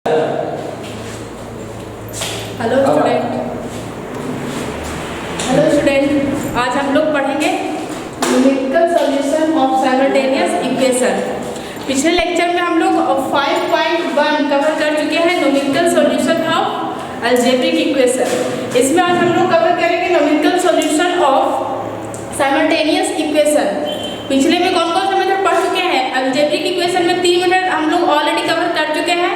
Hello student, आज हम लोग पढ़ेंगे numerical solution of simultaneous equation. पिछले लेक्चर में हम लोग 5.1 कवर कर चुके हैं, numerical solution of algebraic equation. इसमें आज हम लोग कवर करेंगे numerical solution of simultaneous equation. पिछले में कौन कौन से मेथड पढ़ चुके हैं? अलजेब्रिक इक्वेशन में 3 मेथड हम लोग ऑलरेडी कवर कर चुके हैं,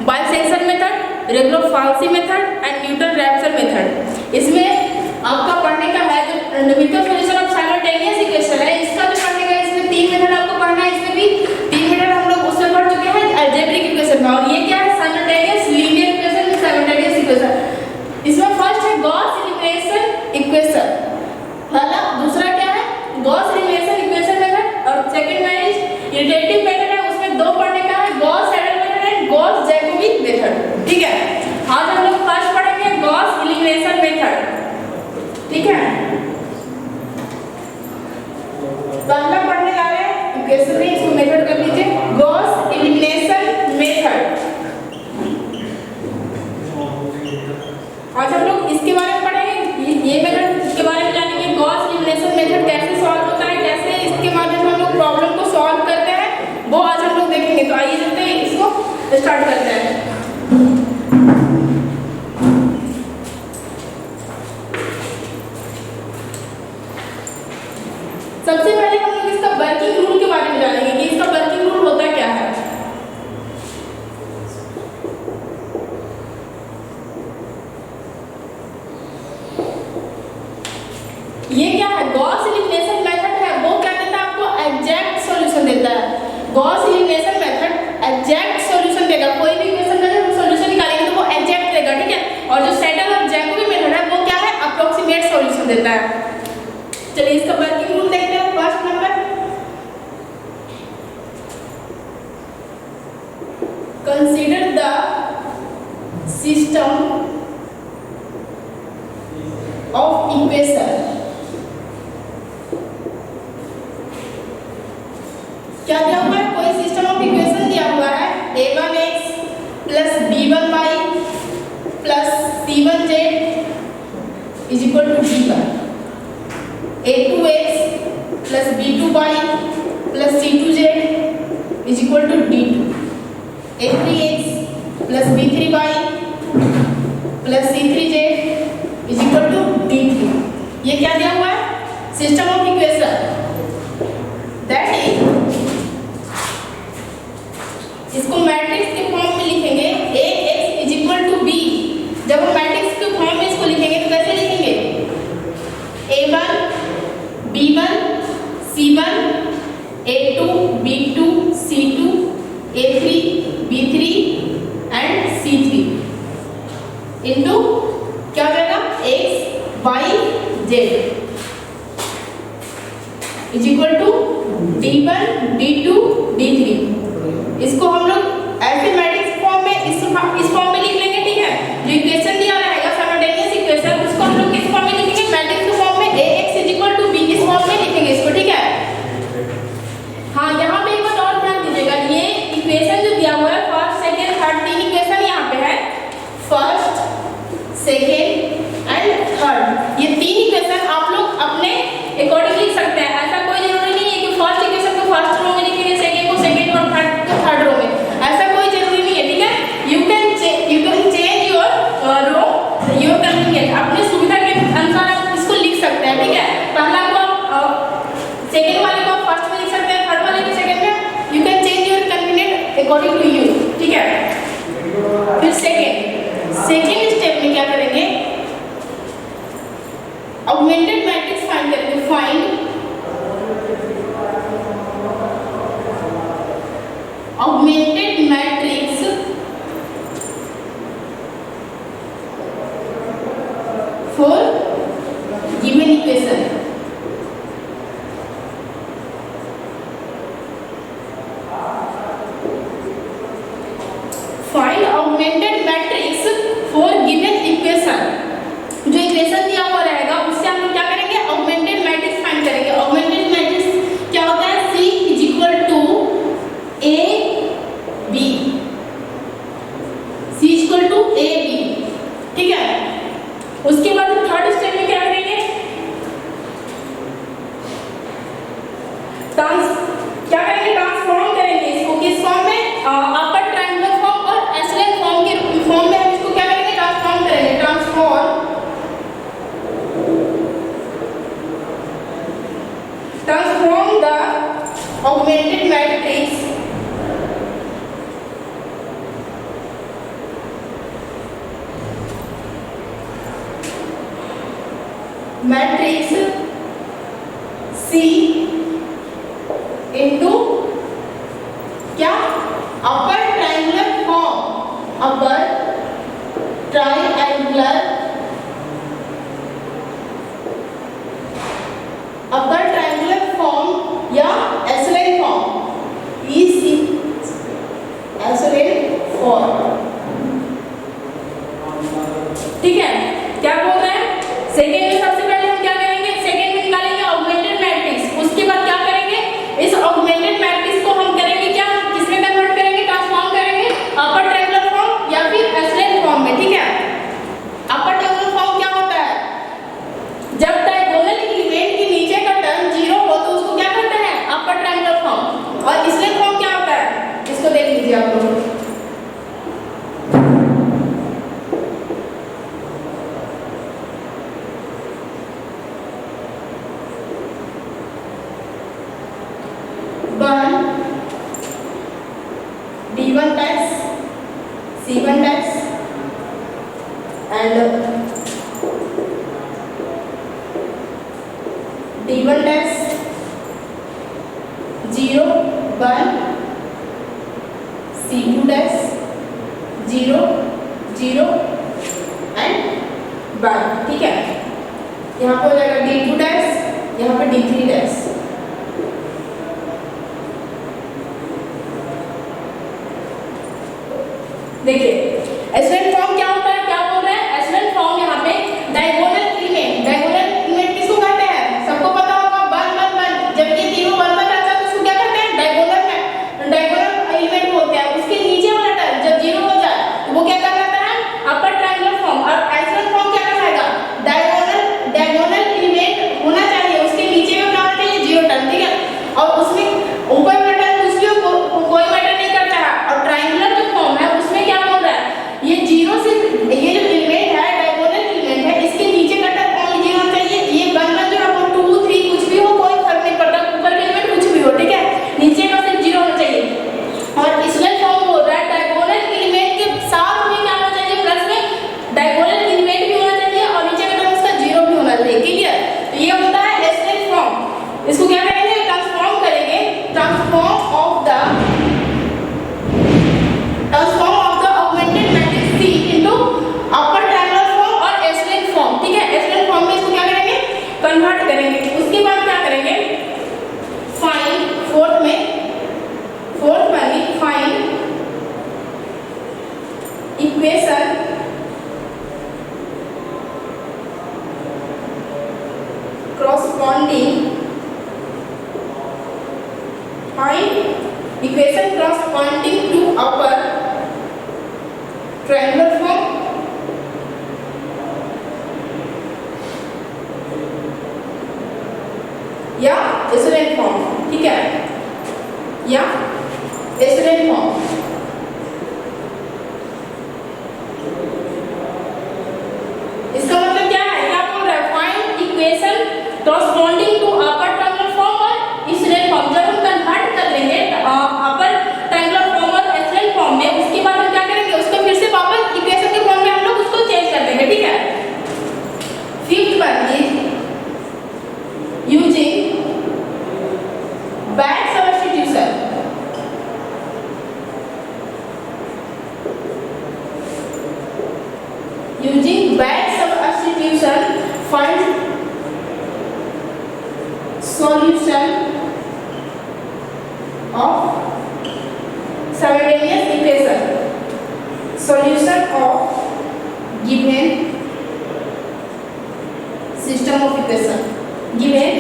bisection method, regular-falsies method and Newton-Raphson method. इसमें आपका पढ़ने का है जो numerical solution of simultaneous equation है, इसका जो पढ़ने का है, इसमें 3 मेथड आपको पढ़ना है। इसमें भी 3 मेथड हम लोग उसमें पढ़ चुके हैं अलजेब्रिक इक्वेशन में। और ये क्या है? साइमल्टेनियस लीनियर इक्वेशन में साइमल्टेनियस इक्वेशन। इसमें फर्स्ट है गॉस एलिमिनेशन इक्वेशन, पहला। दूसरा क्या है? Gauss elimination equation method. और सेकंड में इटरेटिव मेथड है, उसमें 2 पढ़ने का है, Gauss Seidel method and Gauss Jacobi method. ठीक है, आज हम लोग फर्स्ट पढ़ेंगे गॉस एलिमिनेशन मेथड। ठीक है, पहला पढ़ने जा रहे हैं इक्वेशन में, इसको मेथड कर लीजिए, गॉस एलिमिनेशन मेथड। आज हम लोग इसके बारे में पढ़ेंगे, ये मेथड के बारे में जानेंगे, गॉस एलिमिनेशन मेथड कैसे सॉल्व होता है, कैसे इसके माध्यम से हम लोग प्रॉब्लम को सॉल्व करते हैं, वो आज हम लोग देखेंगे। तो आइए चलते हैं, इसको स्टार्ट करते हैं। सबसे पहले हम लोग इसका वर्किंग रूल के बारे में जानेंगे कि इसका वर्किंग रूल होता क्या है। ये क्या है? गॉस एलिमिनेशन मेथड है, वो क्या देता है आपको? एग्जैक्ट सॉल्यूशन देता है। Gauss elimination method exact solution देगा, कोई भी इक्वेशन का जब सॉल्यूशन निकालेंगे तो वो एग्जैक्ट देगा। ठीक है, और जो सेडल और जैकोबी मेथड है वो क्या है? अप्रोक्सीमेट सॉल्यूशन देता है। चलिए इसका वर्किंग रूल देखते हैं। First number, consider the system of equation. क्या दिया हुआ है? कोई सिस्टम ऑफ इक्वेशन दिया हुआ है, a1x plus b1y plus c1z is equal to d1, a2x plus b2y plus c2z is equal to d2, a3x plus b3y plus c3z is equal to d3। ये क्या दिया हुआ है? System of equation. That is, इसको matrix के form में लिखेंगे, ax is equal to b। जब हम मैट्रिक्स के फॉर्म में इसको लिखेंगे तो कैसे लिखेंगे? a1 b1 c1 a2 b2 c2 a3 b3 and c3 into क्या हो जाएगा? x y z is equal to d1 d2 d3। इसको हम लोग ऐसे मैट्रिक्स फॉर्म में इस फॉर्म में लिख लेंगे। ठीक है, जो इक्वेशन दिया रहेगा साइमल्टेनियस इक्वेशन, उसको हम लोग किस फॉर्म में लिखेंगे? मैट्रिक्स के फॉर्म में, ax is equal to b, इस फॉर्म में लिखेंगे इसको। ठीक है, हाँ, यहाँ पे एक बात और ध्यान दीजिएगा, ये इक्वेशन जो दिया हुआ है फर्स्ट सेकेंड थर्ड, 3 इक्वेशन यहाँ पे है, फर्स्ट सेकेंड एंड थर्ड। ये 3 इक्वेशन आप लोग अपने अकॉर्डिंग लिख सकते हैं। ऐसा कोई जरूरी नहीं है कि फर्स्ट इक्वेशन को फर्स्ट रो में लिखेंगे, सेकेंड को सेकेंड और थर्ड को थर्ड रो में, ऐसा कोई जरूरी नहीं है। ठीक है, you can change your row your convenient, अपने सुविधा के अनुसार आप इसको लिख सकते हैं। ठीक है, पहला को सेकेंड वाले को फर्स्ट में लिख सकते हैं, थर्ड वाले को सेकेंड में, you can change your convenient according to you. ठीक है, फिर सेकेंड स्टेप में क्या करेंगे? ऑगमेंटेड मैट्रिक्स फाइंड करेंगे। Find augmented matrix for given equation. Find augmented matrix for given equation. जो इक्वेशन दिया हुआ रहेगा उससे हम लोग क्या करेंगे? ऑगमेंटेड मैट्रिक्स फाइंड करेंगे। ऑगमेंटेड मैट्रिक्स क्या होता है? C is equal to a b क्या करेंगे, ट्रांसफॉर्म करेंगे इसको किस फॉर्म में, अपर ट्रायंगुलर फॉर्म और एसएलएन फॉर्म के फॉर्म में हम इसको क्या करेंगे, ट्रांसफॉर्म करेंगे। Transform the augmented matrix C into क्या, upper triangular form, upper triangular form या echelon form, EC echelon form. ठीक है, क्या बोल रहे हैं, सेकेंड में सबसे पहले हम क्या करेंगे, सेकेंड में निकालेंगे ऑगमेंटेड मैट्रिक्स, उसके बाद क्या करेंगे, इस ऑगमेंटेड मैट्रिक्स को हम करेंगे क्या, किसमें कन्वर्ट करेंगे, ट्रांसफॉर्म करेंगे अपर ट्रायंगुलर फॉर्म या फिर एसएलएन फॉर्म में। ठीक है, अपर ट्रायंगुलर फॉर्म क्या होता है, जब डायगोनल एलिमेंट के नीचे का टर्म 0 हो तो उसको क्या करते हैं, अपर ट्रायंगुलर फॉर्म। और एसएलएन फॉर्म क्या होता है, इसको देख लीजिए आप लोग, D1 dash C1 dash and D1 dash 0 1 C2 dash 0 0 and 1। ठीक है, यहाँ पर हो जाएगा D2 dash, यहाँ पर D3 dash। देखिए एसएलएन फॉर्म क्या होता है, क्या बोल रहे हैं, एसएलएन फॉर्म यहाँ पे डायगोनल एलिमेंट किसको कहते हैं, सबको पता होगा 1 1 1, जब ये तीनों 1 1 आता है तो उसको क्या कहते हैं, डायगोनल एलिमेंट बोलते हैं। उसके नीचे वाला टर्म जब 0 हो जाए तो वो क्या कहलाता है, अपर ट्रायंगुलर फॉर्म। और एसएलएन फॉर्म क्या कहलाएगा, डायगोनल एलिमेंट होना चाहिए, उसके नीचे में क्या होना चाहिए, 0 टर्म। ठीक है, और उसमें ऊपर वाला टर्म कुछ भी कोई मैटर नहीं करता है। और ट्रायंगुलर जो फॉर्म है उसमें क्या बोल रहा है, ये 0 से ये जो एलिमेंट है डायगोनल एलिमेंट है, इसके नीचे का टर्म ओनली 0 होना चाहिए। ये 1 1 जो है 2 3 कुछ भी हो, कोई फर्क नहीं पड़ता, ऊपर का एलिमेंट कुछ भी हो। ठीक है, नीचे का सिर्फ 0 होना चाहिए। और एसएलएन फॉर्म बोल रहा है डायगोनल एलिमेंट के साथ में क्या होना चाहिए, प्लस में डायगोनल एलिमेंट भी होना चाहिए और नीचे का टर्म उसका 0 भी होना चाहिए। क्लियर, तो ये होता है एसएलएन फॉर्म। इसको क्या करेंगे, ट्रांसफॉर्म करेंगे, transform of the augmented matrix C into upper triangular form और एसएलएन फॉर्म। ठीक है, एसएलएन फॉर्म में इसको क्या करेंगे, कन्वर्ट करेंगे। उसके बाद क्या करेंगे, फाइंड फोर्थ वाली find equation corresponding to upper triangular form या एसएलएन फॉर्म। ठीक है, या एसएलएन फॉर्म। इसका मतलब क्या है, क्या बोल रहा है, find equation corresponding to upper triangular form और एसएलएन फॉर्म। जब हम कन्वर्ट कर लेंगे अपर ट्रायंगुलर फॉर्म और एसएलएन फॉर्म में, उसके बाद हम क्या करेंगे, उसको फिर से वापस इक्वेशन के फॉर्म में हम लोग उसको चेंज कर देंगे। ठीक है, fifth one is using back substitution। Using back substitution, find solution of simultaneous equation. Solution of given system of equation. Given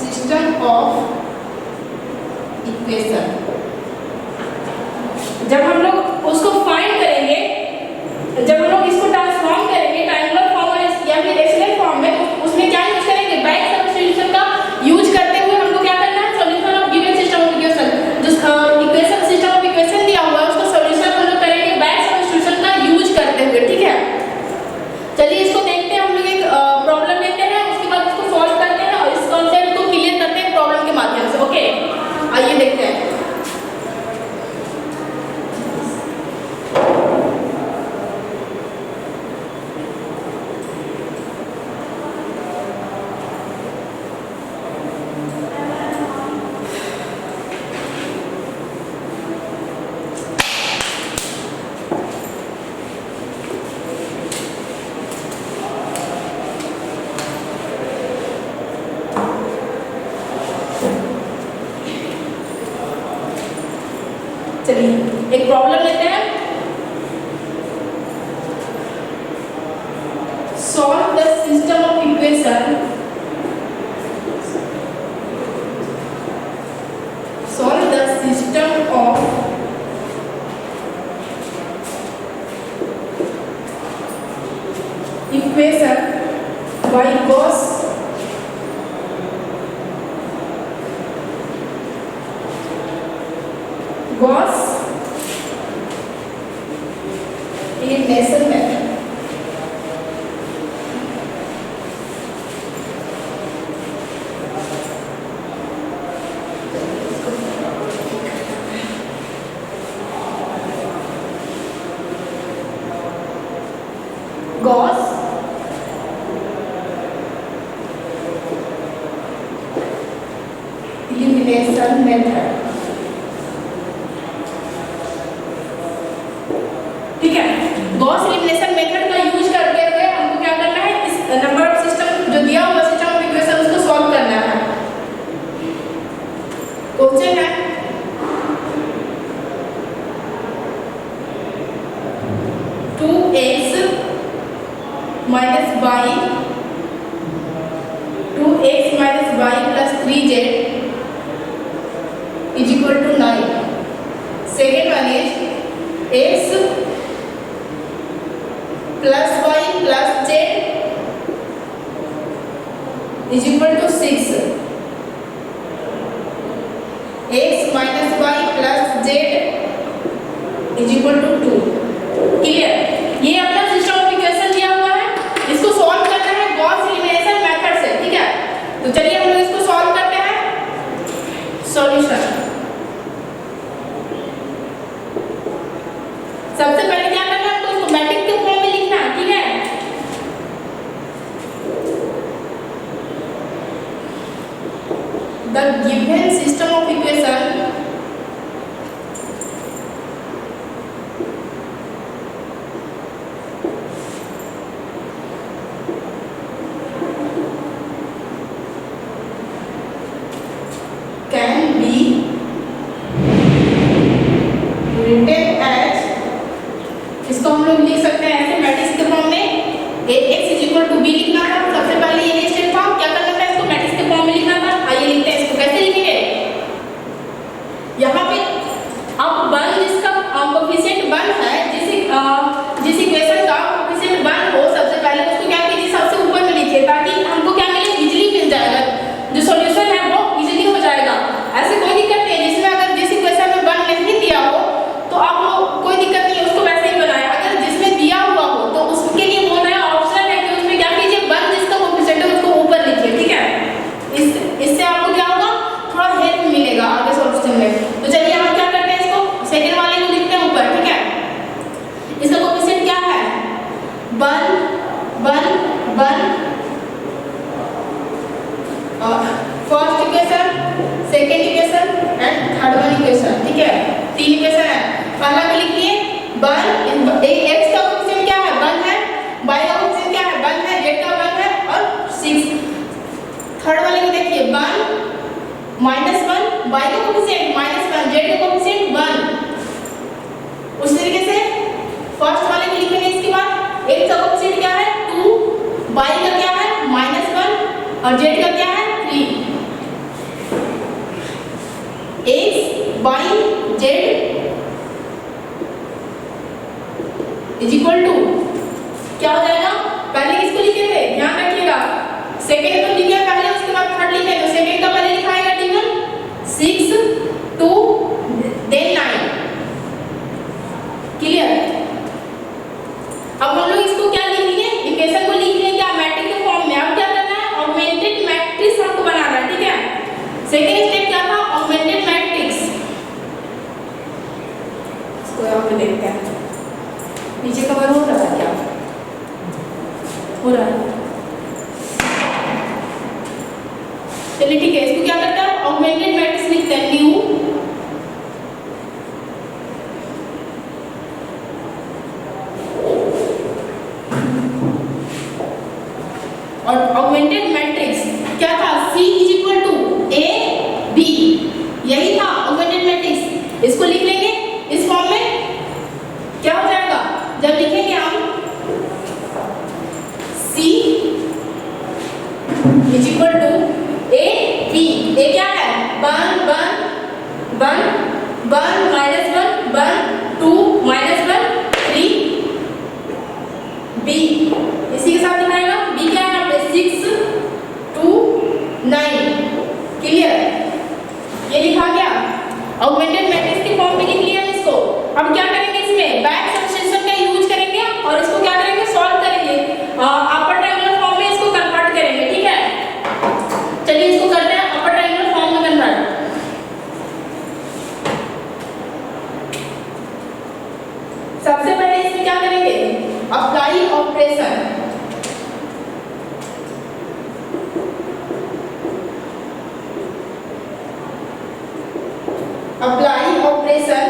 system of equation. जब हम लोग उसको फाइंड करेंगे, जब हम लोग इसको ट्रांसफॉर्म करेंगे ट्रायंगुलर फॉर्म या फिर एसएलएन फॉर्म चलिए एक प्रॉब्लम लेते हैं। Solve the system of equation, solve the system of equation by Gauss elimination method। Gauss elimination method, ठीक है। गॉस एलिमिनेशन मेथड का यूज करते हुए हमको क्या करना है, इस नंबर ऑफ सिस्टम जो दिया हुआ सिस्टम ऑफ इक्वेशन उसको सॉल्व करना है। क्वेश्चन है two x minus y, 2x minus y plus 3z is equal to 9। Second one is x plus y plus z is equal to 6। x minus y plus z is equal to 2। Clear? ये अपना system of equation दिया हुआ है, इसको solve करना है Gauss elimination method से, ठीक है। तो चलिए हम लोग इसको सॉल्व करते हैं। सॉल्यूशन, सबसे पहले क्या करना है, आपको इसको मैट्रिक्स के फॉर्म में लिखना है, ठीक है। The given system of equation can be written as, इसको हम लोग लिख सकते हैं ऐसे मैट्रिक्स के फॉर्म में। ax is equal to b लिखना था, सबसे पहले ये स्टेप था, क्या करना था, इसको मैट्रिक्स के फॉर्म में लिखना था। आइए लिखते हैं इसको, कैसे लिखेंगे। यहाँ पे अब 1 जिसका कोएफिशिएंट 1 है, जिस इक्वेशन का कोएफिशिएंट 1 हो, सबसे पहले उसको क्या कीजिए, सबसे ऊपर में लिखिए, ताकि हमको क्या मिले, इजीली मिल जाएगा, जो सॉल्यूशन है वो इजीली हो जाएगा। ऐसे कोई दिक्कत नहीं है, जिसमें अगर जिस इक्वेशन में 1 नहीं दिया हो तो आप लोग कोई दिक्कत नहीं है, उसको वैसे ही बनाए। अगर जिसमें दिया हुआ हो तो उसके लिए बोल रहे हैं ऑप्शन है कि उसमें क्या कीजिए, 1 जिसका कोएफिशिएंट है उसको ऊपर लिखिए, ठीक है। इससे आपको क्या होगा, थोड़ा हेल्प मिलेगा आगे सॉल्यूशन में। तो चलिए हम क्या करते हैं, इसको सेकंड वाले को लिखते हैं ऊपर, ठीक है। इसका कोएफिशिएंट क्या है, 1 1 1। First equation, second equation and third one equation, ठीक है। 3 इक्वेशन है। पहला को लिखिए 1, x का कोएफिशिएंट क्या है, 1 है, y का कोएफिशिएंट क्या है, 1 है, z का 1 है और 6। थर्ड वाले को देखिए 1 माइनस 1, y का कोएफिशिएंट -1, z का कोएफिशिएंट 1। उस तरीके से फर्स्ट वाले को लिखेंगे। इसके बाद x का कोएफिशिएंट क्या है, 2, y का क्या है, -1 और z का क्या है, 3। x y z is equal to क्या हो जाएगा, पहले किसको लिखे थे, ध्यान रखिएगा, सेकेंड को लिखे पहले, उसके बाद थर्ड लिखे। तो सेकेंड का पहले लिखा है टेबल 6 2 देन 9। क्लियर? अब हम लोग इसको क्या लिखेंगे, इक्वेशन को लिख लेंगे क्या, मैट्रिक्स के फॉर्म में। अब क्या करना है, ऑगमेंटेड मैट्रिक्स हमको बनाना है, ठीक है। सेकेंड स्टेप क्या था, ऑगमेंटेड मैट्रिक्स। इसको यहाँ पे देखते हैं, नीचे कवर हो रहा है क्या, हो रहा है। चलिए ठीक है, इसको क्या करते हैं, ऑगमेंटेड मैट्रिक्स लिखते हैं, न्यू और ऑगमेंटेड मैट्रिक्स क्या था, C is equal to A B, यही था ऑगमेंटेड मैट्रिक्स। इसको लिख लेंगे 1 1 माइनस 1 1 2 माइनस 1 3 बी इसी के साथ दिखाएगा। बी क्या है यहाँ पे 6 2 9। क्लियर, ये लिखा गया। ऑगमेंटेड मैट्रिक्स की फॉर्म में लिख लिया इसको। अब क्या करेंगे, इसमें बैक सब्स्टिट्यूशन का यूज करेंगे और इसको क्या करेंगे, सॉल्व करेंगे। अपर ट्रायंगुलर फॉर्म में इसको कन्वर्ट करेंगे। ठीक है, चलिए इसको करते हैं अपर ट्रायंगुलर फॉर्म में कन्वर्ट। सबसे पहले इसमें क्या करेंगे, apply operation. Apply operation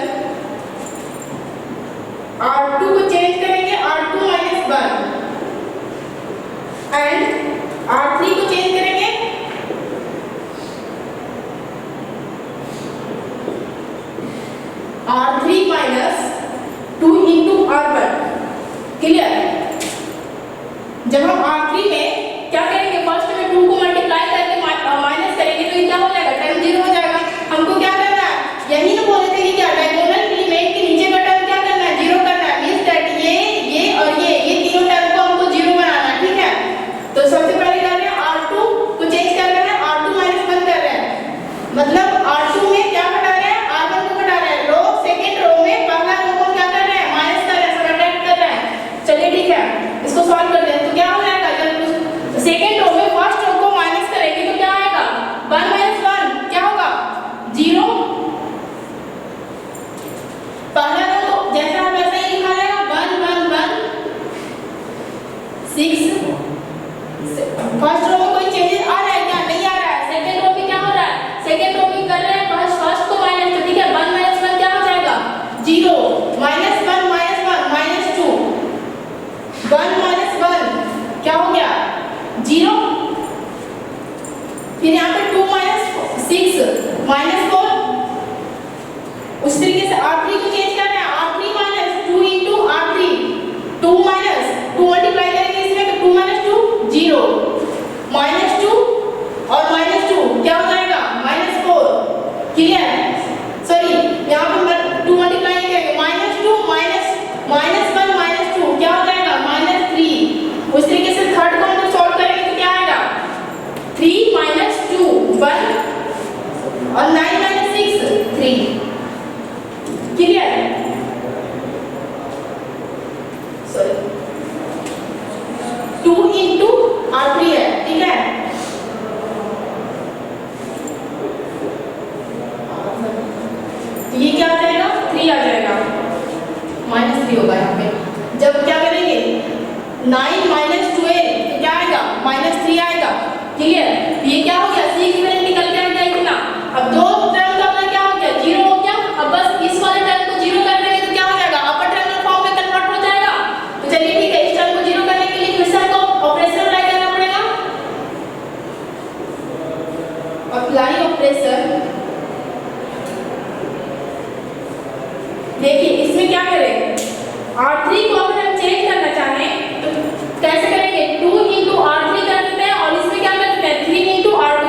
R2 को चेंज करेंगे R2 माइनस 1 एंड R3 को चेंज करेंगे R3 minus 2 into R1। Clear, जब हम R3 में क्या करेंगे, फर्स्ट में 2 को मल्टीप्लाई करके माइनस करेंगे तो ये क्या हो जाएगा, टर्म 0 हो जाएगा। हमको क्या करना है, यही ना बोले थे कि क्या डायगोनल एलिमेंट के नीचे का टर्म क्या करना है, 0 करना है। मींस दैट ये और ये तीनों टर्म को हमको 0 बनाना है। ठीक है, तो सबसे पहले कर रहे हैं R2 को चेंज कर रहे हैं, R2 माइनस 1 कर रहे हैं। मतलब R2 में क्या घटा रहे हैं, R1 को घटा रहे हैं। रो सेकंड रो में पहला रो को क्या कर रहे हैं, माइनस कर रहे हैं, सबट्रैक्ट कर रहे हैं। चलिए ठीक है, इसको सॉल्व कर दें तो क्या हो जाएगा, जब सेकंड रो में फर्स्ट रो को माइनस करेंगे तो क्या आएगा, 1 माइनस 1 क्या होगा 0। पहला रो तो जैसा है वैसा ही लिखा जाएगा, 1 1 1 6। फर्स्ट रो में कोई चेंजेस आ रहा है क्या, नहीं आ रहा है। सेकंड रो में क्या हो रहा है, सेकंड रो में कर रहे हैं फर्स्ट को माइनस, तो ठीक है 1 माइनस 1 क्या हो जाएगा 0। माइनस 1 माइनस 1 माइनस 2 1 माइनस 1 क्या हो गया 0। फिर यहाँ पे 2 माइनस 6 माइनस 4। उस तरीके से R3 को चेंज कर रहे हैं, R3 minus 2 into R3 2 minus 2 multiply करेंगे इसमें तो 2 माइनस 2 0 माइनस 2 और माइनस 2 क्या हो जाएगा -4। क्लियर, सॉरी यहाँ पे 2 मल्टीप्लाई करेंगे -2 माइनस 1 माइनस 2 क्या हो जाएगा -3। उस तरीके से थर्ड को हम जब सॉल्व करेंगे तो क्या आएगा 3 माइनस 2 1 और 9 minus 6 3। Clear, sorry 2 into R3 है। ठीक है, तो ये क्या आ जाएगा 3 आ जाएगा, -3 होगा यहाँ पे। जब क्या करेंगे 9 माइनस 12 तो क्या आएगा -3 आएगा। क्लियर, ये क्या हो गया, C इक्विवेलेंट निकल के आ गया इतना। अब दो टर्म का अपना क्या हो गया 0 हो गया। अब बस इस वाले टर्म को 0 कर देंगे तो क्या हो जाएगा, अपर ट्रायंगुलर फॉर्म में कन्वर्ट हो जाएगा। तो चलिए ठीक है, इस टर्म को 0 करने के लिए फिर से हमको ऑपरेशन अप्लाई करना पड़ेगा। अप्लाई ऑपरेशन, देखिए इसमें क्या करें, R3 को अगर हम चेंज करना चाहें तो कैसे करेंगे, 2 इंटू R3 कर देते हैं और इसमें क्या करते हैं 3 इंटू R2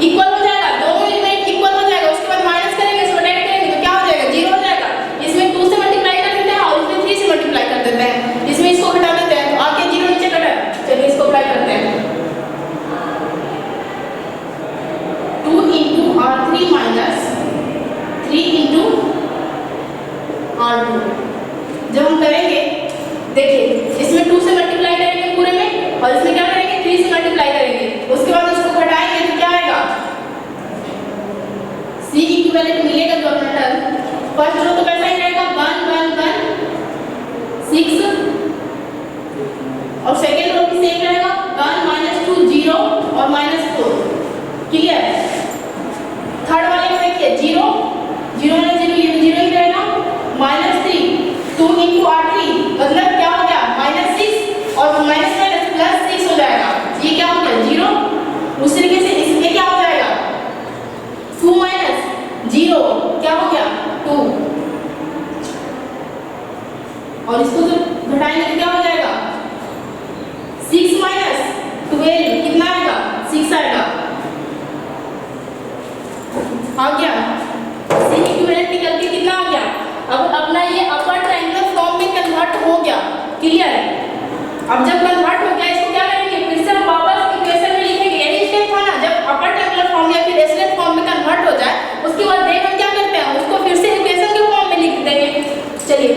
इक्वल हो जाएगा। दोनों एलिमेंट इक्वल हो जाएगा, उसके बाद माइनस करेंगे, सबट्रैक्ट करेंगे तो क्या हो जाएगा 0 हो जाएगा। इसमें 2 से मल्टीप्लाई कर देते हैं और इसमें 3 से मल्टीप्लाई कर देते हैं। इसमें इसको घटा देते हैं तो आगे 0 नीचे कटा। चलिए इसको अप्लाई करते हैं, 2 into R3 minus 3 into R2। जब हम करेंगे देखिए इसमें 2 से मल्टीप्लाई करेंगे पूरे में और इसमें क्या करेंगे 3 से मल्टीप्लाई करेंगे, उसके बाद उसको घटाएंगे तो क्या आएगा C इक्विवेलेंट मिलेगा जो अपना टर्म। फर्स्ट रो तो कैसा ही रहेगा 1 1 1 6 और सेकंड रो भी सेम रहेगा 1 माइनस 2 0 और -4। क्लियर, थर्ड वाले में देखिए 0 0 माइनस 0 ये 0 ही रहेगा। -3 2 इंटू R3 मतलब क्या हो गया -6 और माइनस माइनस प्लस 6 हो जाएगा। ये क्या हो गया 0। उस तरीके से इसमें क्या हो जाएगा 2 माइनस 0 क्या हो गया 2 और इसको जो घटाएंगे तो क्या हो जाएगा 6 माइनस 12 कितना आएगा 6 आएगा। आ गया 6 अब अपना ये अपर ट्रायंगुलर फॉर्म में कन्वर्ट हो गया, क्लियर है। अब जब कन्वर्ट हो गया इसको क्या करेंगे, फिर से हम वापस इक्वेशन में लिखेंगे। यही स्टेप था ना, जब अपर ट्रायंगुलर फॉर्म या फिर एसलेट फॉर्म में कन्वर्ट हो जाए उसके बाद देख हम क्या करते हैं, उसको फिर से इक्वेशन के फॉर्म में लिख देंगे। चलिए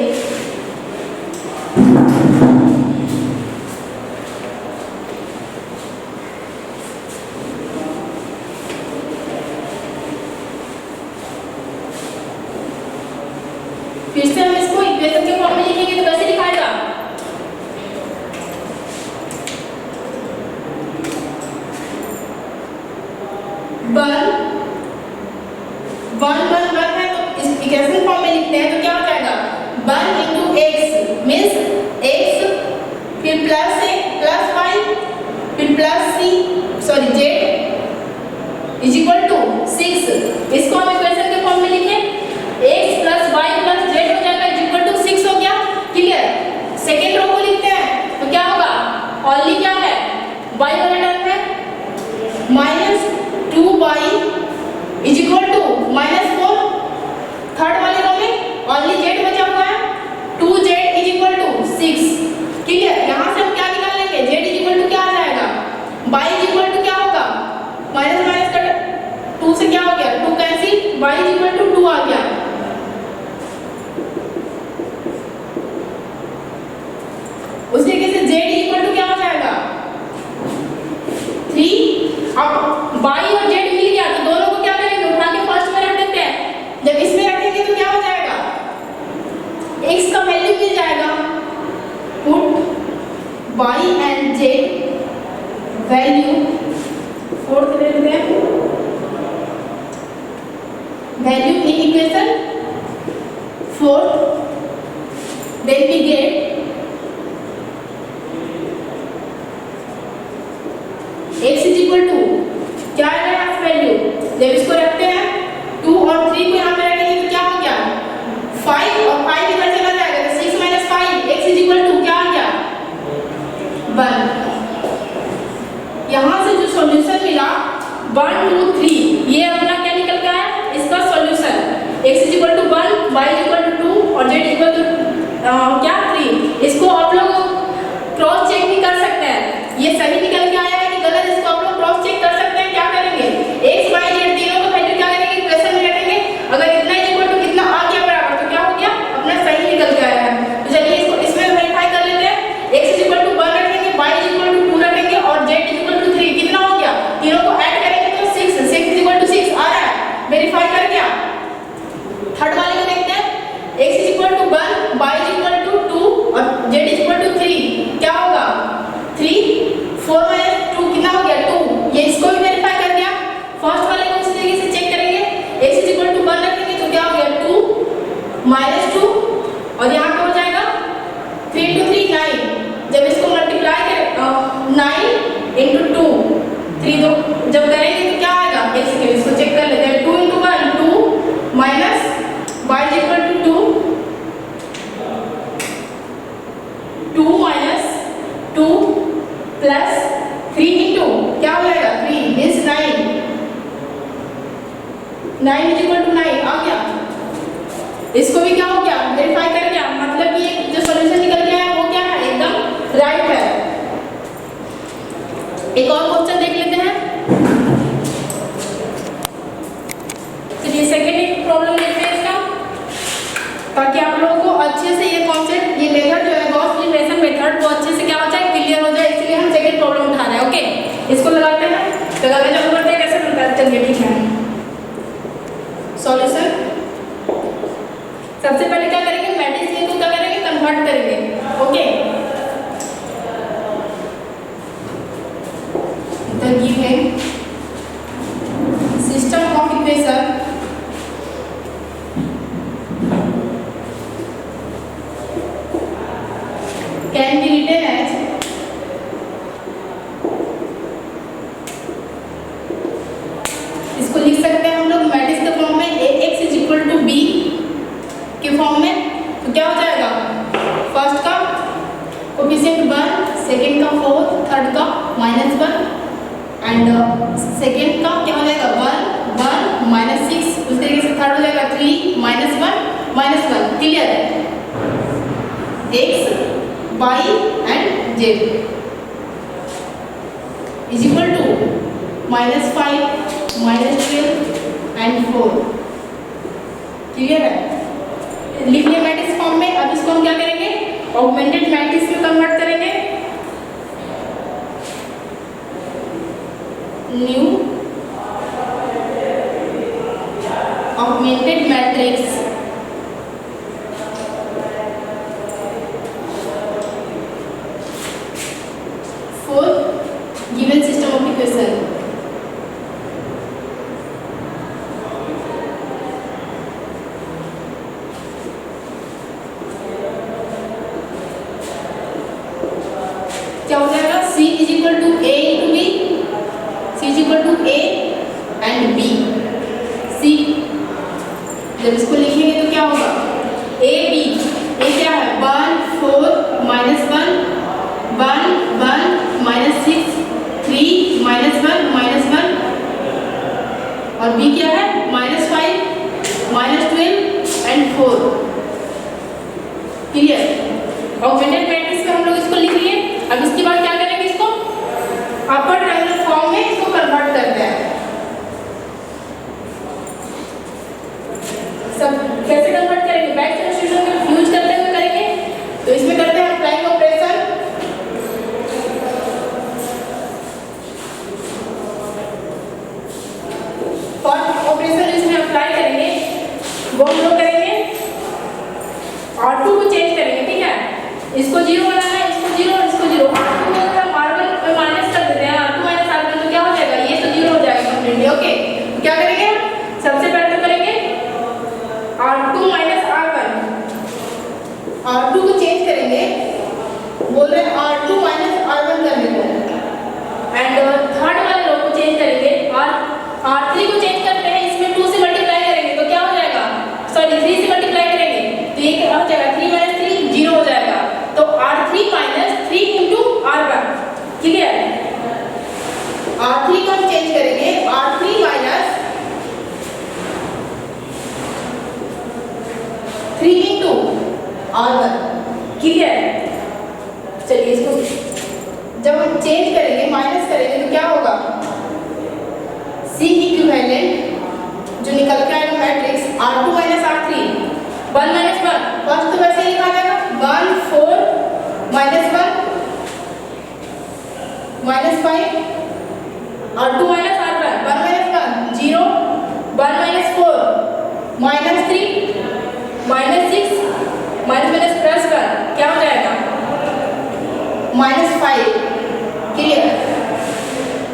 फिर से हम इसको इक्वेशन के फॉर्म में लिखेंगे तो कैसे लिखाएगा, वन है तो इस इक्वेशन फॉर्म में लिखते हैं तो क्या हो जाएगा, 1 इंटू एक्स मीन्स एक्स, फिर प्लस ए प्लस वाई, फिर plus c sorry z is equal to 6। इसको हम इक्वेशन के फॉर्म में लिखें, x plus y plus z हो जाएगा इज इक्वल टू 6 हो गया, क्लियर। सेकेंड रो को लिखते हैं तो क्या होगा, ओनली क्या है y वाला टर्म है, -2y is equal to -4। Third वाले रो में ओनली z बचा हुआ है, 2z is equal to 6, clear. यहाँ से हम क्या निकाल लेंगे, z इज इक्वल टू क्या आ जाएगा, y इज इक्वल टू क्या होगा, माइनस माइनस का 2 से क्या हो गया, 2 cancel, y is equal to 2 आ गया। उस तरीके से z इक्वल टू क्या हो जाएगा, 3। अब y और z मिल गया तो दोनों को क्या करेंगे, उठा के फर्स्ट में रख देते हैं। जब इसमें रखेंगे तो क्या हो जाएगा, x का वैल्यू मिल जाएगा, put y and z value, fourth ले लेते हैं, value in equation 4, then we get x is equal to क्या है यहाँ वैल्यू, जब इसको रखते हैं 2 और 3 को यहाँ पे रखेंगे तो क्या हो गया, 5 और 5 इधर चला जाएगा तो 6 minus 5, x is equal to क्या आ गया, 1। यहाँ से जो सॉल्यूशन मिला 1 2 3, ये अपना क्या निकल गया है, इसका solution x is equal to 1, y is equal to 2 और z इक्वल टू क्या 3। इसको आप लोग क्रॉस चेक भी कर सकते हैं, ये सही निकल के आया है कि गलत, इसको आप लोग क्रॉस चेक कर सकते हैं। क्या करेंगे, x y z तीनों का वैल्यू क्या करेंगे, इक्वेशन में रखेंगे, अगर इतना इक्वल टू कितना आ गया बराबर तो क्या हो गया, अपना सही निकल के आया है। तो चलिए इसको इसमें वेरीफाई कर लेते हैं, x इज इक्वल टू 1 रखेंगे, y इज इक्वल टू 2 रखेंगे और z इज इक्वल टू 3, कितना हो गया, तीनों को ऐड करेंगे तो 6 इज इक्वल टू 6 आ रहा है, वेरीफाई कर गया। थर्ड वाले को देखते हैं, x is equal to 1, y is equal to 2 और z इज इक्वल टू 3, क्या होगा 3, 4 माइनस 2 कितना हो गया 2, ये इसको भी वेरीफाई कर गया। फर्स्ट वाले को इस तरीके से चेक करेंगे, x इज इक्वल टू 1 रखेंगे तो क्या हो गया 2 माइनस 2 और यहाँ पे हो जाएगा 3 2 3 9, जब इसको मल्टीप्लाई करें 9 इंटू 2 3 तो जब करेंगे तो क्या आएगा, इसको चेक कर लेते हैं, 2 into 1 2 minus y is equal to 2 minus 2 plus 3 into क्या हो जाएगा 3 मीन्स 9 इज इक्वल टू 9 आ गया। इसको भी क्या हो गया, वेरीफाई कर गया, मतलब कि जो सॉल्यूशन निकल गया है वो क्या है, एकदम राइट है। एक और क्वेश्चन देख लेते हैं, चलिए सेकेंड एक प्रॉब्लम देखते हैं इसका, ताकि आप लोगों को अच्छे से ये कॉन्सेप्ट, ये मेथड जो है गॉस एलिमिनेशन मेथड वो अच्छे से क्या हो जाए, क्लियर हो जाए, इसलिए हम सेकेंड प्रॉब्लम उठा रहे हैं। ओके, इसको लगाते हैं, लगाने चालू करते हैं, कैसे करते हैं, चलिए ठीक है। सॉल्यूशन सबसे पहले क्या करेंगे, मैट्रिक्स को क्या करेंगे, कन्वर्ट करेंगे। Okay, the given system of equation can be written as इसको लिख सकते हैं हम लोग मैट्रिक्स के फॉर्म में, ax is equal to b के फॉर्म में, तो क्या हो जाएगा, फर्स्ट का कोफिशिएंट 1, सेकंड का 4, थर्ड का -1 एंड सेकंड का क्या हो जाएगा 1 1 -6, उस तरीके से थर्ड हो जाएगा 3 -1 -1, y and z is equal to -5, -12 and 4। Clear है? लिनियर मैट्रिक्स फॉर्म में। अब इसको हम क्या करेंगे, ऑगमेंटेड मैट्रिक्स में कन्वर्ट करेंगे। New augmented matrix for given system of equation. क्या हो जाएगा, C is equal to A into B, C is equal to A and B। C जब इसको लिखेंगे तो क्या होगा, A B, A क्या है 1 4 -1 1 1 -6 3 -1 -1 और B क्या है -5 -12 एंड 4। क्लियर? ऑगमेंटेड मैट्रिक्स में हम लोग इसको लिख लिए। अब इसके बाद क्या करेंगे, इसको अपर ट्रायंगल फॉर्म में इसको कन्वर्ट करते हैं। सब कैसे कन्वर्ट करेंगे, बैक सब्स्टिट्यूशन का यूज करते हुए करेंगे। तो इसमें करते हैं अप्लाइंग ऑपरेशन। फर्स्ट ऑपरेशन इसमें अप्लाई करेंगे वो हम लोग करेंगे R2 को चेंज करेंगे। ठीक है, इसको 0 बनाना है, इसको 0 और इसको 0। R2 को अगर R1 पे माइनस कर देते हैं, R2 माइनस R1 तो क्या हो जाएगा, ये तो 0 हो जाएगा कंप्लीटली। ओके, क्या करेंगे, सबसे पहले तो करेंगे R2 माइनस R1, R2 को चेंज करेंगे, बोल रहे हैं R2 माइनस R1 करने को। एंड थर्ड वाले रो को चेंज करेंगे, R3 को चेंज करते हैं, इसमें 2 से मल्टीप्लाई करेंगे तो क्या हो जाएगा, सॉरी 3 से मल्टीप्लाई करेंगे तो ये क्या हो जाएगा, 3 माइनस 3 0 हो जाएगा। तो R3 minus 3 into R1। Clear? R3 को हम चेंज करेंगे, R3 minus 3 into R1। Clear? चलिए इसको जब हम चेंज करेंगे, माइनस करेंगे तो क्या होगा, C इक्विवेलेंट जो निकल के आएगा matrix R2 minus R3 1 minus 1, first तो वैसे ही लिखा जाएगा 1 4 minus 1 minus 5 R2 minus R1 1 minus 1 0 1 minus 4 minus 3 minus 6 minus plus 1 क्या हो जाएगा -5। क्लियर?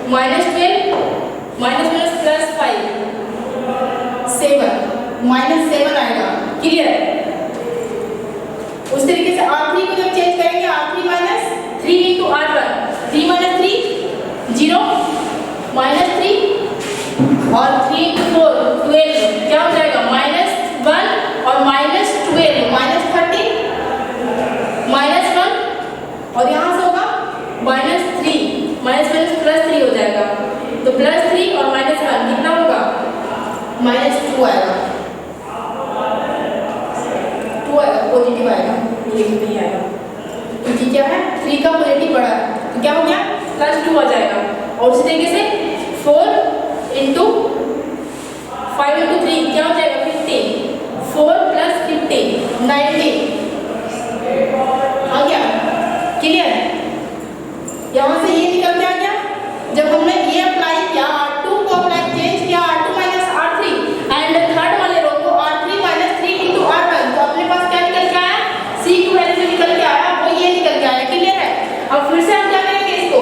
-12 माइनस प्लस 5 7 -7 आएगा। क्लियर? उस तरीके से R3 को जब चेंज करेंगे, R3 minus 3 into R1, 3 minus 3 0 -3 और 3 इंटू 4 12 क्या हो जाएगा -1 और -12 -30 -1 और यहाँ से होगा -3 प्लस 3 हो जाएगा। तो +3 और -1 कितना होगा, -2 आएगा, 2 आएगा, पॉजिटिव आएगा, नेगेटिव नहीं आएगा क्योंकि क्या है 3 का पॉजिटिव बड़ा है। तो क्या हो गया, +2 आ जाएगा। और उसी तरीके से 4 इंटू 5 इंटू 3 क्या हो जाएगा 15, 4 + 15 19 आ गया। क्लियर? यहाँ से ये निकल के आ गया। जब हमने ये अप्लाई किया, R2 को अप्लाई चेंज किया, R2 minus R3 and third वाले रो को R3 माइनस 3 इंटू R1, तो अपने पास क्या निकल के आया, C की वैल्यू जो निकल के आया वो ये निकल के आया। क्लियर है? अब फिर से हम क्या करेंगे, इसको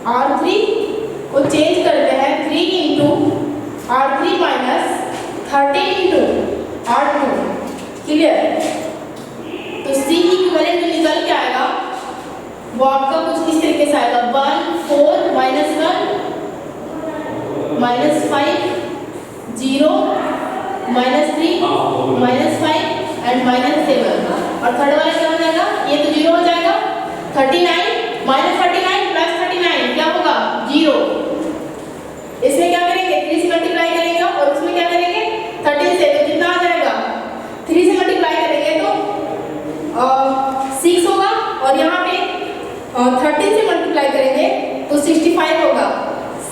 R3 को चेंज करते हैं 3 into R3 minus 30 into R2। Clear? तो C इक्विवेलेंट जो निकल के आएगा वो आपका कुछ इस तरीके से आएगा 1 4 minus 1 minus 5 0 minus 3 minus 5 and minus 7। और थर्ड वाला क्या हो जाएगा? ये तो 0 हो जाएगा। 39 माइनस 39 प्लस 39 क्या होगा? 0। इसमें क्या करेंगे? 3 से मल्टीप्लाई करेंगे और उसमें क्या करेंगे? 13 से। तो कितना आ जाएगा? 3 से मल्टीप्लाई करेंगे तो 6 होगा और यहाँ पे 13 से मल्टीप्लाई करेंगे तो 65 होगा।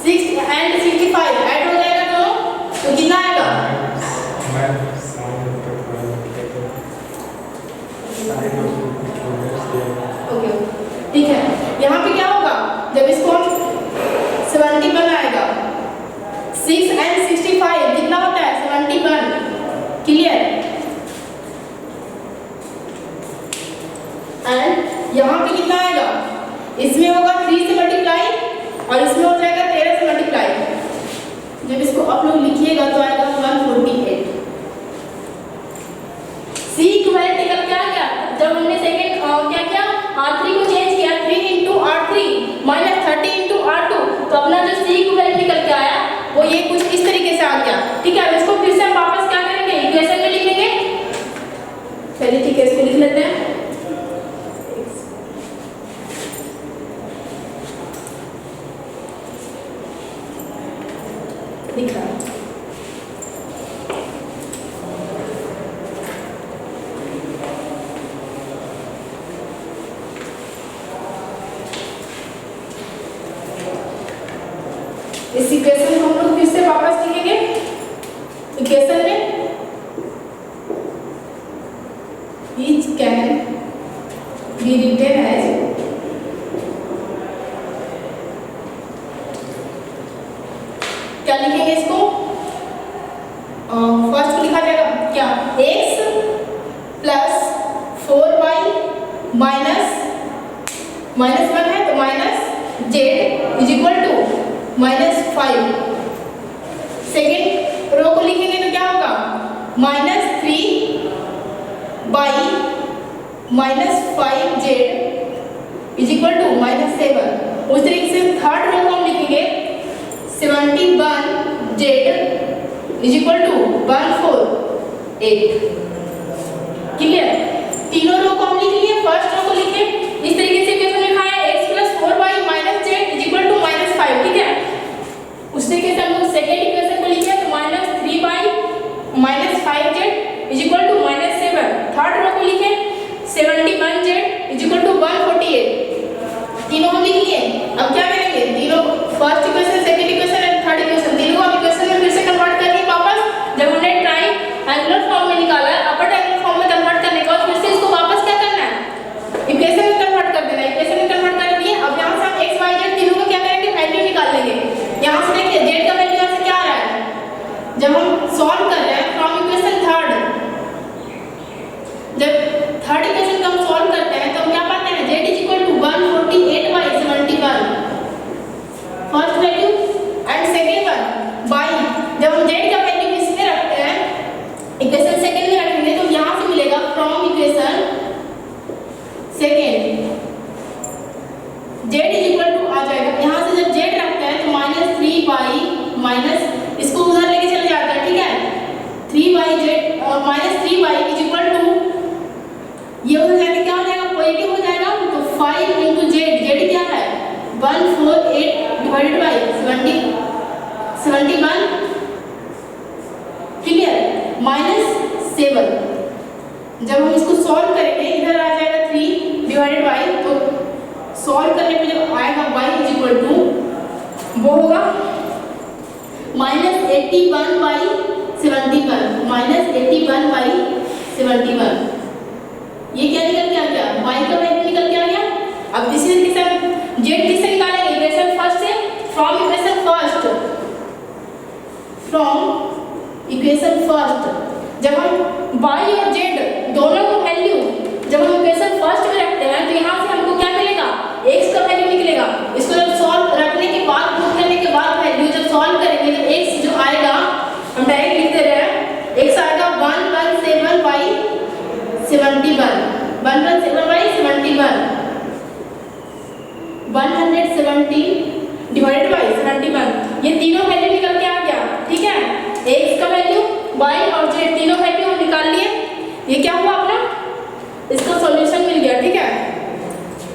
6 एंड 65 ऐड हो जाएगा तो कितना आएगा? ओके ठीक है। यहाँ पे क्या होगा? जब इसको 70 बनाएगा 6 एंड 65 कितना होता है? 71। क्लियर? एंड यहाँ पे कितना आएगा? इसमें होगा 3 से मल्टीप्लाई और इसमें हो जाएगा 13 से मल्टीप्लाई। जब इसको आप लोग लिखिएगा तो आएगा 148। C इक्विवेलेंट निकल के आ गया। जब हमने सेकंड क्या किया? R3 को चेंज किया 3 into R3 minus 30 into R2। तो अपना जो C इक्विवेलेंट निकल के आया वो ये कुछ इस तरीके से आ गया। ठीक है? अब इसको फिर से हम वापस क्या करेंगे? इक्वेशन में लिखेंगे। चलिए ठीक है, इसको लिख लेते हैं। लिख रहा हूं। इस इक्वेशन को हम लोग फिर से वापस लिखेंगे। इक्वेशन में each can be written as क्या लिखेंगे इसको? फर्स्ट को लिखा जाएगा क्या? x प्लस 4y माइनस 1 है तो minus z is equal to -5। Second row को लिखेंगे तो क्या होगा? -3 by -5z is equal to -7। उस तरीके से थर्ड रो को हम लिखेंगे 71z is equal to 148। Clear? तीनों रो को हम लिख लिए। फर्स्ट रो को लिखे इस तरीके से इक्वेशन लिखा है x plus 4y minus z is equal to -5। ठीक है? उस तरीके से हम लोग सेकेंड इक्वेशन को लिखे तो -3 by -5z is equal to -7। Third row को लिखे 71z इज इक्वल टू 148। तीनों हम लिख लिए। अब क्या करेंगे? तीनों first equation, second equation and third equation तीनों को इक्वेशन में फिर से कन्वर्ट करेंगे वापस। जब हमने ट्रायंगुलर फॉर्म में निकाला है, अपर ट्रायंगुलर फॉर्म में कन्वर्ट करने के बाद फिर से इसको वापस क्या करना है? इक्वेशन में कन्वर्ट कर देना है। इक्वेशन में कन्वर्ट कर दिए। अब यहाँ से हम x y z तीनों को क्या करेंगे? वैल्यू निकाल लेंगे। यहाँ से देखिए z का वैल्यू यहाँ से क्या आ रहा है? जब हम सॉल्व कर रहे हैं फ्रॉम इक्वेशन थर्ड, जब थर्ड इक्वेशन को हम सॉल्व करते हैं तो हम क्या पाते हैं? z is equal to 148 by 71 first value and second one by, जब हम z का वैल्यू इसमें रखते हैं इक्वेशन सेकेंड में रखेंगे तो यहाँ से मिलेगा from equation second z is equal to आ जाएगा। यहाँ से जब z रखते हैं तो -3 बाई माइनस इसको उधर लेके चले जाते हैं। ठीक है? 3 by z -3 by is equal to ये उधर जाके क्या हो जाएगा? पॉजिटिव हो जाएगा। तो 5 इंटू z क्या है? 148 डिवाइडेड बाई 71। क्लियर? -7। जब हम इसको सॉल्व करेंगे इधर आ जाएगा 3 डिवाइडेड बाई, तो सॉल्व करने पे जब आएगा y इज इक्वल टू वो होगा -81 बाई 71 -81 बाई 71। ये क्या निकल के आ गया? y का वैल्यू निकल के आ गया। अब इसी तरीके से हम z किससे निकालेंगे? इक्वेशन फर्स्ट से। फ्रॉम इक्वेशन फर्स्ट जब हम y और z दोनों को वैल्यू जब हम इक्वेशन फर्स्ट में रखते हैं तो यहाँ से हमको क्या मिलेगा? x का वैल्यू निकलेगा। इसको जब सॉल्व 117 डिवाइडेड बाई 71, ये तीनों वैल्यू निकल के आ गया। ठीक है, x का वैल्यू, y और z तीनों वैल्यू हम निकाल लिए। ये क्या हुआ अपना, इसका सॉल्यूशन मिल गया। ठीक है,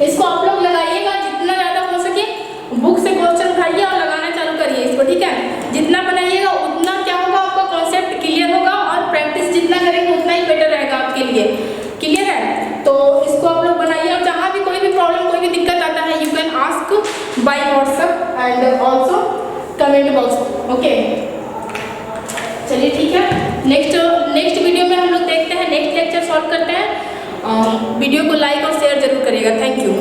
इसको आप लोग लगाइएगा जितना ज़्यादा हो सके, बुक से क्वेश्चन उठाइए और लगाना चालू करिए इसको। ठीक है, जितना बनाइएगा उतना क्या होगा, आपका कॉन्सेप्ट क्लियर होगा और प्रैक्टिस जितना करेंगे उतना ही बेटर रहेगा आपके लिए। क्लियर है, तो इसको आप लोग बनाइए और जहाँ भी कोई भी प्रॉब्लम, कोई भी दिक्कत आता है, you can ask by WhatsApp and also comment box. Okay, चलिए ठीक है, नेक्स्ट वीडियो में हम लोग देखते हैं, नेक्स्ट लेक्चर सॉल्व करते हैं। वीडियो को लाइक और शेयर जरूर करिएगा। Thank you.